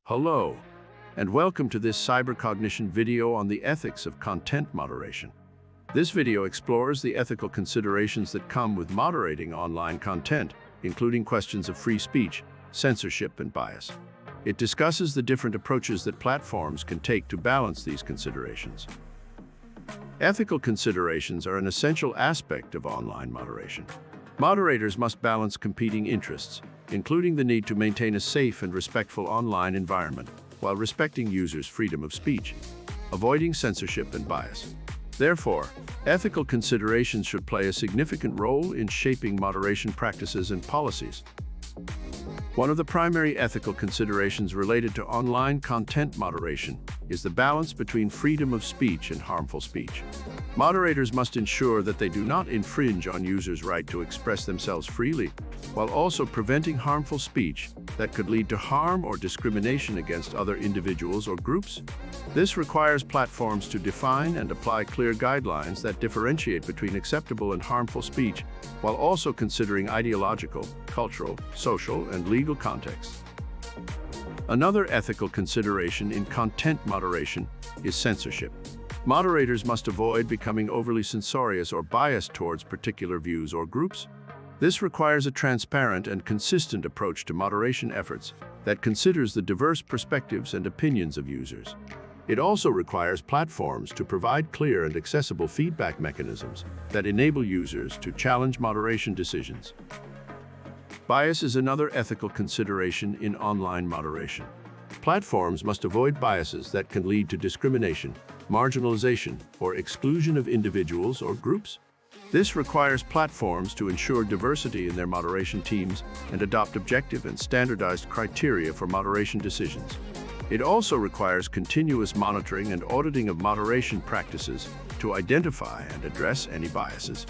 Hello, and welcome to this Cyber-Cognition video on the ethics of content moderation. This video explores the ethical considerations that come with moderating online content, including questions of free speech, censorship, and bias. It discusses the different approaches that platforms can take to balance these considerations. Ethical considerations are an essential aspect of online moderation. Moderators must balance competing interests, including the need to maintain a safe and respectful online environment while respecting users' freedom of speech, avoiding censorship and bias. Therefore, ethical considerations should play a significant role in shaping moderation practices and policies. One of the primary ethical considerations related to online content moderation is the balance between freedom of speech and harmful speech. Moderators must ensure that they do not infringe on users' right to express themselves freely, while also preventing harmful speech that could lead to harm or discrimination against other individuals or groups. This requires platforms to define and apply clear guidelines that differentiate between acceptable and harmful speech, while also considering ideological, cultural, social, and legal contexts. Another ethical consideration in content moderation is censorship. Moderators must avoid becoming overly censorious or biased towards particular views or groups. This requires a transparent and consistent approach to moderation efforts that considers the diverse perspectives and opinions of users. It also requires platforms to provide clear and accessible feedback mechanisms that enable users to challenge moderation decisions. Bias is another ethical consideration in online moderation. Platforms must avoid biases that can lead to discrimination, marginalization, or exclusion of individuals or groups. This requires platforms to ensure diversity in their moderation teams and adopt objective and standardized criteria for moderation decisions. It also requires continuous monitoring and auditing of moderation practices to identify and address any biases.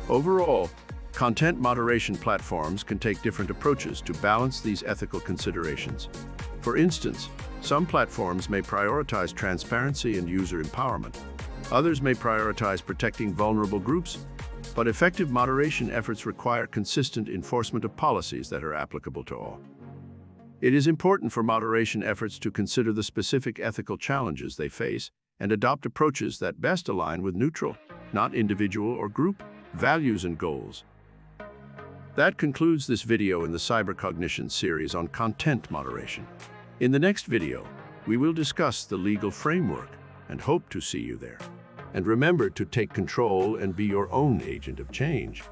Overall, content moderation platforms can take different approaches to balance these ethical considerations. For instance, some platforms may prioritize transparency and user empowerment. Others may prioritize protecting vulnerable groups, but effective moderation efforts require consistent enforcement of policies that are applicable to all. It is important for moderation efforts to consider the specific ethical challenges they face and adopt approaches that best align with neutral, not individual or group, values and goals. That concludes this video in the Cyber-Cognition series on content moderation. In the next video, we will discuss the legal framework and hope to see you there. And remember to take control and be your own agent of change.